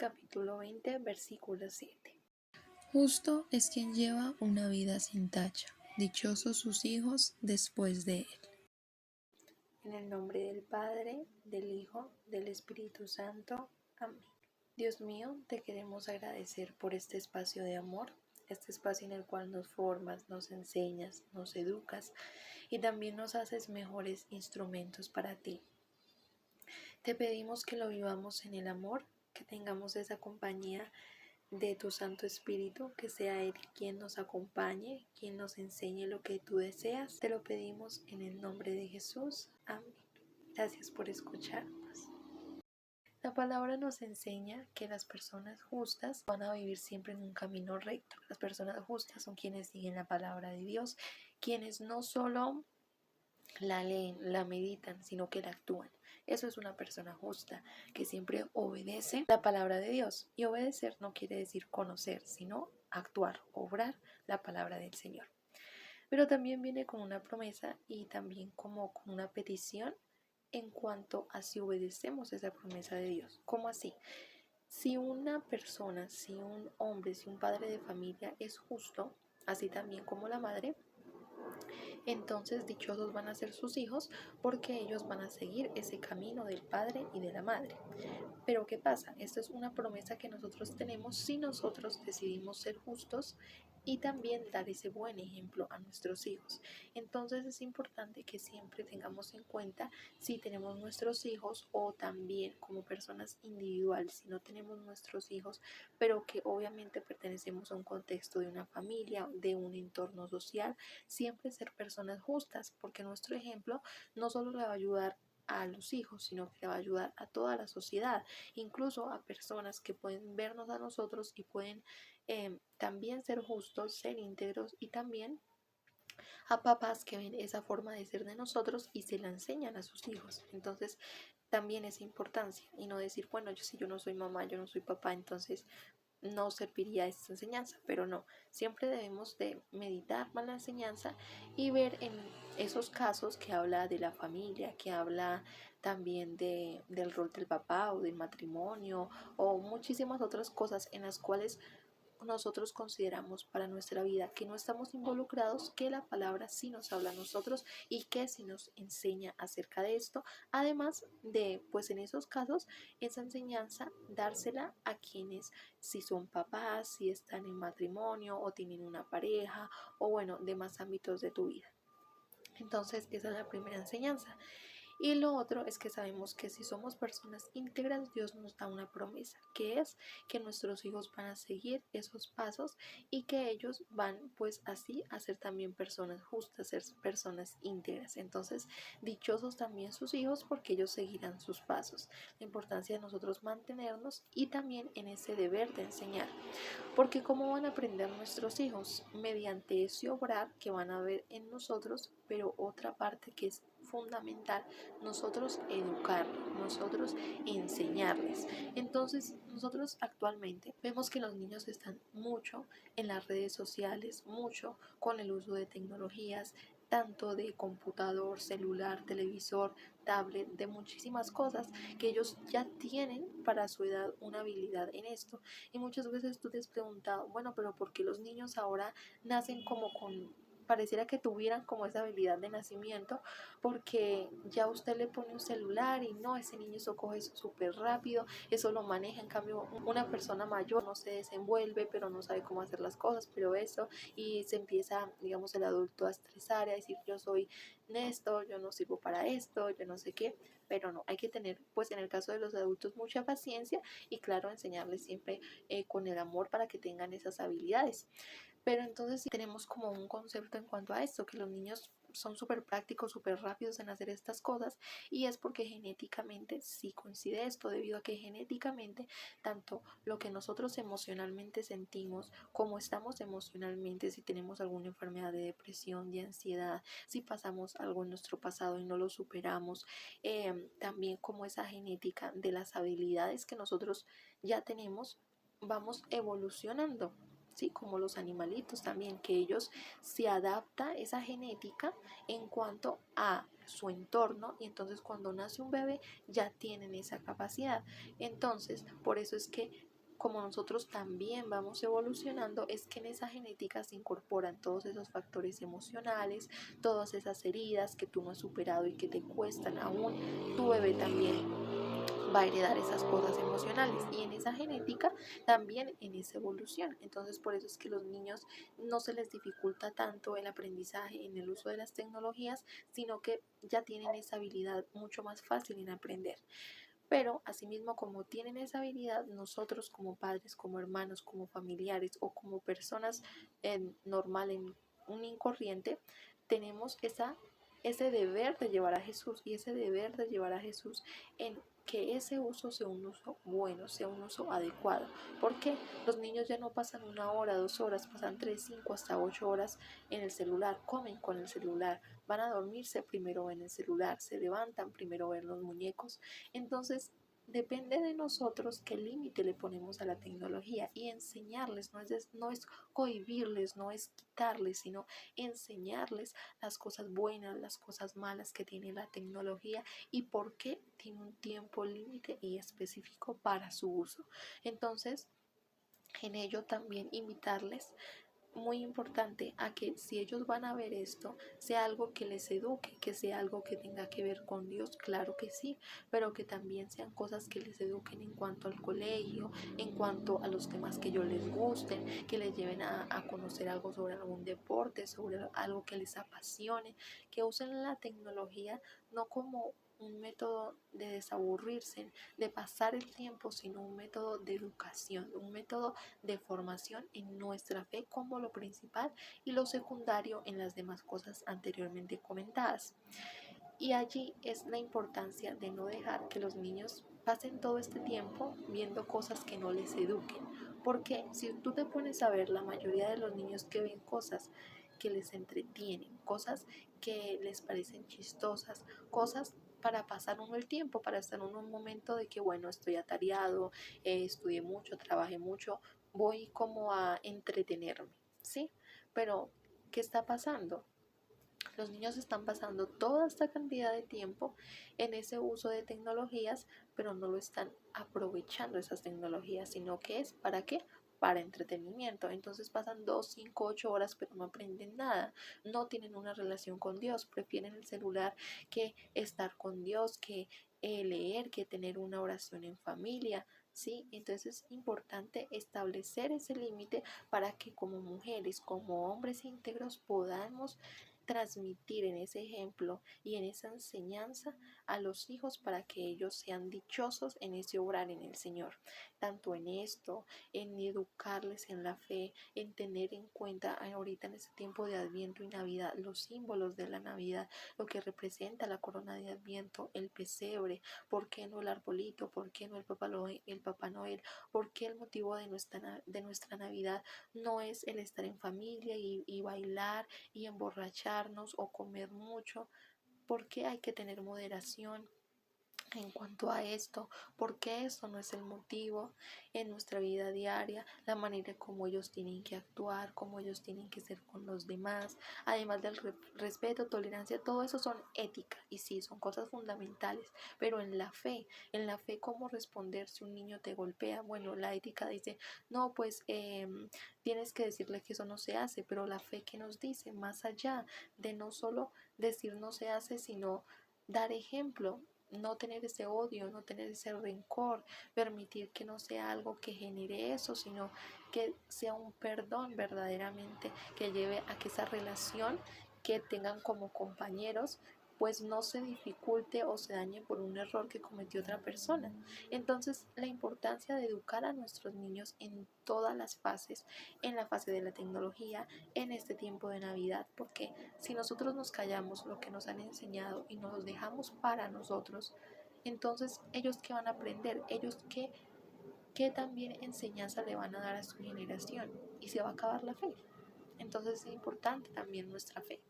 capítulo 20, versículo 7. Justo es quien lleva una vida sin tacha, dichosos sus hijos después de él. En el nombre del Padre, del Hijo, del Espíritu Santo. Amén. Dios mío, te queremos agradecer por este espacio de amor, este espacio en el cual nos formas, nos enseñas, nos educas y también nos haces mejores instrumentos para ti. Te pedimos que lo vivamos en el amor, que tengamos esa compañía de tu Santo Espíritu, que sea Él quien nos acompañe, quien nos enseñe lo que tú deseas. Te lo pedimos en el nombre de Jesús. Amén. Gracias por escucharnos. La palabra nos enseña que las personas justas van a vivir siempre en un camino recto. Las personas justas son quienes siguen la palabra de Dios, quienes no solo la leen, la meditan, sino que la actúan. Eso es una persona justa, que siempre obedece la palabra de Dios. Y obedecer no quiere decir conocer, sino actuar, obrar la palabra del Señor. Pero también viene con una promesa y también como con una petición en cuanto a si obedecemos esa promesa de Dios. ¿Cómo así? Si una persona, si un hombre, si un padre de familia es justo, así también como la madre, entonces dichosos van a ser sus hijos porque ellos van a seguir ese camino del padre y de la madre. Pero ¿qué pasa? Esta es una promesa que nosotros tenemos si nosotros decidimos ser justos y también dar ese buen ejemplo a nuestros hijos. Entonces es importante que siempre tengamos en cuenta si tenemos nuestros hijos o también como personas individuales, si no tenemos nuestros hijos, pero que obviamente pertenecemos a un contexto de una familia, de un entorno social, siempre ser personas justas, porque nuestro ejemplo no solo le va a ayudar a los hijos, sino que le va a ayudar a toda la sociedad, incluso a personas que pueden vernos a nosotros y pueden también ser justos, ser íntegros y también a papás que ven esa forma de ser de nosotros y se la enseñan a sus hijos. Entonces también es importancia y no decir, bueno, si yo no soy mamá, yo no soy papá, entonces no serviría esta enseñanza, pero no, siempre debemos de meditar más la enseñanza y ver en esos casos que habla de la familia, que habla también del rol del papá o del matrimonio o muchísimas otras cosas en las cuales nosotros consideramos para nuestra vida que no estamos involucrados, que la palabra sí nos habla a nosotros y que sí nos enseña acerca de esto, además de, pues en esos casos, esa enseñanza dársela a quienes si son papás, si están en matrimonio o tienen una pareja o bueno, demás ámbitos de tu vida. Entonces esa es la primera enseñanza. Y lo otro es que sabemos que si somos personas íntegras, Dios nos da una promesa, que es que nuestros hijos van a seguir esos pasos y que ellos van pues así a ser también personas justas, ser personas íntegras. Entonces, dichosos también sus hijos porque ellos seguirán sus pasos. La importancia de nosotros mantenernos y también en ese deber de enseñar. Porque ¿cómo van a aprender nuestros hijos? Mediante ese obrar que van a ver en nosotros, pero otra parte que es fundamental, nosotros educarlos, nosotros enseñarles. Entonces, nosotros actualmente vemos que los niños están mucho en las redes sociales, mucho con el uso de tecnologías, tanto de computador, celular, televisor, tablet, de muchísimas cosas que ellos ya tienen para su edad una habilidad en esto. Y muchas veces tú te has preguntado, bueno, pero ¿por qué los niños ahora nacen como pareciera que tuvieran como esa habilidad de nacimiento? Porque ya usted le pone un celular y no, ese niño eso coge súper rápido, eso lo maneja, en cambio una persona mayor no se desenvuelve, pero no sabe cómo hacer las cosas, pero eso, y se empieza, digamos, el adulto a estresar, a decir yo soy esto, yo no sirvo para esto, yo no sé qué, pero no, hay que tener, pues en el caso de los adultos, mucha paciencia y claro, enseñarles siempre con el amor para que tengan esas habilidades. Pero entonces sí tenemos como un concepto en cuanto a esto, que los niños son súper prácticos, súper rápidos en hacer estas cosas y es porque genéticamente sí coincide esto, debido a que genéticamente tanto lo que nosotros emocionalmente sentimos, como estamos emocionalmente, si tenemos alguna enfermedad de depresión, de ansiedad, si pasamos algo en nuestro pasado y no lo superamos, también como esa genética de las habilidades que nosotros ya tenemos, vamos evolucionando. Sí, como los animalitos también, que ellos se adapta esa genética en cuanto a su entorno y entonces cuando nace un bebé ya tienen esa capacidad. Entonces, por eso es que como nosotros también vamos evolucionando, es que en esa genética se incorporan todos esos factores emocionales, todas esas heridas que tú no has superado y que te cuestan aún. Tu bebé también va a heredar esas cosas emocionales y en esa genética también en esa evolución. Entonces por eso es que los niños no se les dificulta tanto el aprendizaje en el uso de las tecnologías, sino que ya tienen esa habilidad mucho más fácil en aprender. Pero asimismo, como tienen esa habilidad, nosotros como padres, como hermanos, como familiares o como personas normal en un incorriente, tenemos ese deber de llevar a Jesús y ese deber de llevar a Jesús en que ese uso sea un uso bueno, sea un uso adecuado. Porque los niños ya no pasan 1 hora, 2 horas, pasan 3, 5, hasta 8 horas en el celular, comen con el celular, van a dormirse, primero ven el celular, se levantan, primero ven los muñecos. Entonces, depende de nosotros qué límite le ponemos a la tecnología y enseñarles, no es cohibirles, no es quitarles, sino enseñarles las cosas buenas, las cosas malas que tiene la tecnología y por qué tiene un tiempo límite y específico para su uso. Entonces, en ello también invitarles, muy importante, a que si ellos van a ver esto, sea algo que les eduque, que sea algo que tenga que ver con Dios, claro que sí, pero que también sean cosas que les eduquen en cuanto al colegio, en cuanto a los temas que ellos les gusten, que les lleven a conocer algo sobre algún deporte, sobre algo que les apasione, que usen la tecnología no como un método de desaburrirse, de pasar el tiempo, sino un método de educación, un método de formación en nuestra fe como lo principal y lo secundario en las demás cosas anteriormente comentadas. Y allí es la importancia de no dejar que los niños pasen todo este tiempo viendo cosas que no les eduquen. Porque si tú te pones a ver, la mayoría de los niños que ven cosas que les entretienen, cosas que les parecen chistosas, cosas para pasar uno el tiempo, para estar en un momento de que, bueno, estoy atareado, estudié mucho, trabajé mucho, voy como a entretenerme, ¿sí? Pero, ¿qué está pasando? Los niños están pasando toda esta cantidad de tiempo en ese uso de tecnologías, pero no lo están aprovechando esas tecnologías, sino que es para qué, para entretenimiento. Entonces pasan 2, 5, 8 horas, pero no aprenden nada, no tienen una relación con Dios, prefieren el celular que estar con Dios, que leer, que tener una oración en familia. Sí, entonces es importante establecer ese límite para que como mujeres, como hombres íntegros podamos transmitir en ese ejemplo y en esa enseñanza a los hijos para que ellos sean dichosos en ese obrar en el Señor, tanto en esto, en educarles en la fe, en tener en cuenta ahorita en este tiempo de Adviento y Navidad los símbolos de la Navidad, lo que representa la corona de Adviento, el pesebre, por qué no el arbolito, por qué no el Papá Noel, por qué el motivo de nuestra Navidad no es el estar en familia y bailar y emborracharnos o comer mucho, porque hay que tener moderación en cuanto a esto, porque eso no es el motivo en nuestra vida diaria, la manera como ellos tienen que actuar, como ellos tienen que ser con los demás, además del respeto, tolerancia, todo eso son ética y sí, son cosas fundamentales, pero en la fe, ¿cómo responder si un niño te golpea? Bueno, la ética dice, no, pues tienes que decirle que eso no se hace, pero la fe que nos dice, más allá de no solo decir no se hace, sino dar ejemplo, no tener ese odio, no tener ese rencor, permitir que no sea algo que genere eso, sino que sea un perdón verdaderamente que lleve a que esa relación que tengan como compañeros pues no se dificulte o se dañe por un error que cometió otra persona. Entonces, la importancia de educar a nuestros niños en todas las fases, en la fase de la tecnología, en este tiempo de Navidad, porque si nosotros nos callamos lo que nos han enseñado y nos los dejamos para nosotros, entonces ellos qué van a aprender, ellos qué también enseñanza le van a dar a su generación y se va a acabar la fe. Entonces es importante también nuestra fe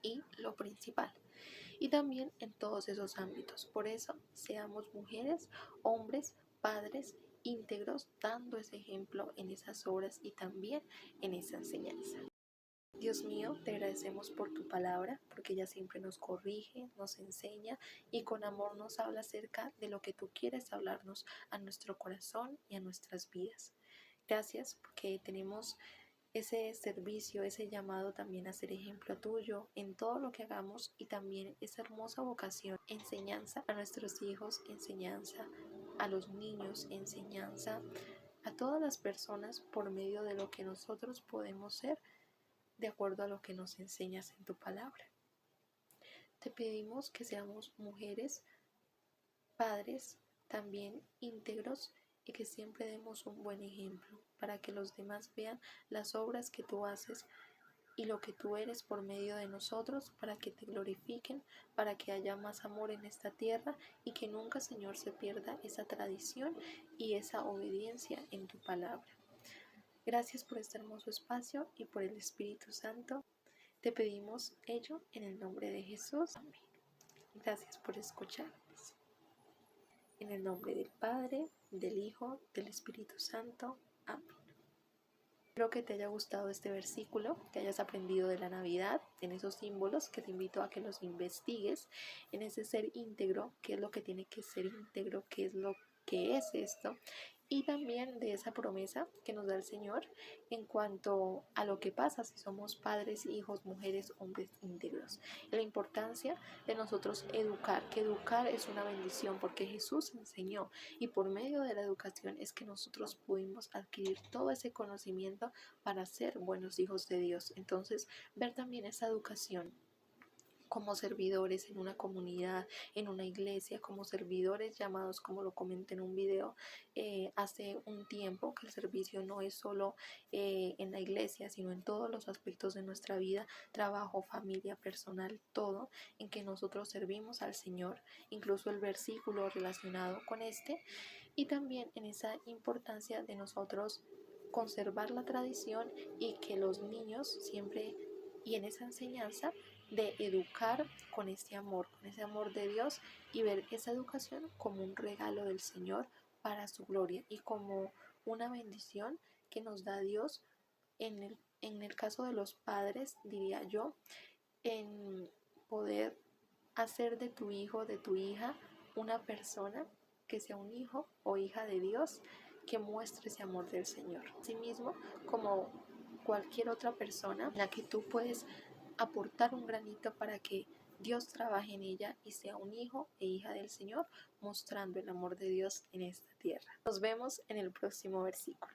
y lo principal. Y también en todos esos ámbitos. Por eso seamos mujeres, hombres, padres íntegros, dando ese ejemplo en esas obras y también en esa enseñanza. Dios mío, te agradecemos por tu palabra, porque ella siempre nos corrige, nos enseña y con amor nos habla acerca de lo que tú quieres hablarnos a nuestro corazón y a nuestras vidas. Gracias porque tenemos ese servicio, ese llamado también a ser ejemplo tuyo en todo lo que hagamos y también esa hermosa vocación, enseñanza a nuestros hijos, enseñanza a los niños, enseñanza a todas las personas por medio de lo que nosotros podemos ser de acuerdo a lo que nos enseñas en tu palabra. Te pedimos que seamos mujeres, padres también íntegros y que siempre demos un buen ejemplo para que los demás vean las obras que tú haces y lo que tú eres por medio de nosotros, para que te glorifiquen, para que haya más amor en esta tierra y que nunca, Señor, se pierda esa tradición y esa obediencia en tu palabra. Gracias por este hermoso espacio y por el Espíritu Santo. Te pedimos ello en el nombre de Jesús. Amén. Gracias por escucharnos. En el nombre del Padre, del Hijo, del Espíritu Santo. Amén. Espero que te haya gustado este versículo, que hayas aprendido de la Navidad, en esos símbolos que te invito a que los investigues, en ese ser íntegro, qué es lo que tiene que ser íntegro, qué es lo que es esto, y también de esa promesa que nos da el Señor en cuanto a lo que pasa si somos padres, hijos, mujeres, hombres íntegros. La importancia de nosotros educar, que educar es una bendición porque Jesús enseñó y por medio de la educación es que nosotros pudimos adquirir todo ese conocimiento para ser buenos hijos de Dios. Entonces, ver también esa educación como servidores en una comunidad, en una iglesia, como servidores llamados, como lo comenté en un video hace un tiempo, que el servicio no es solo en la iglesia, sino en todos los aspectos de nuestra vida, trabajo, familia, personal, todo, en que nosotros servimos al Señor, incluso el versículo relacionado con este, y también en esa importancia de nosotros conservar la tradición y que los niños siempre y en esa enseñanza de educar con ese amor de Dios y ver esa educación como un regalo del Señor para su gloria y como una bendición que nos da Dios en el caso de los padres, diría yo, en poder hacer de tu hijo, de tu hija, una persona que sea un hijo o hija de Dios, que muestre ese amor del Señor. Asimismo, como cualquier otra persona, en la que tú puedes aportar un granito para que Dios trabaje en ella y sea un hijo e hija del Señor, mostrando el amor de Dios en esta tierra. Nos vemos en el próximo versículo.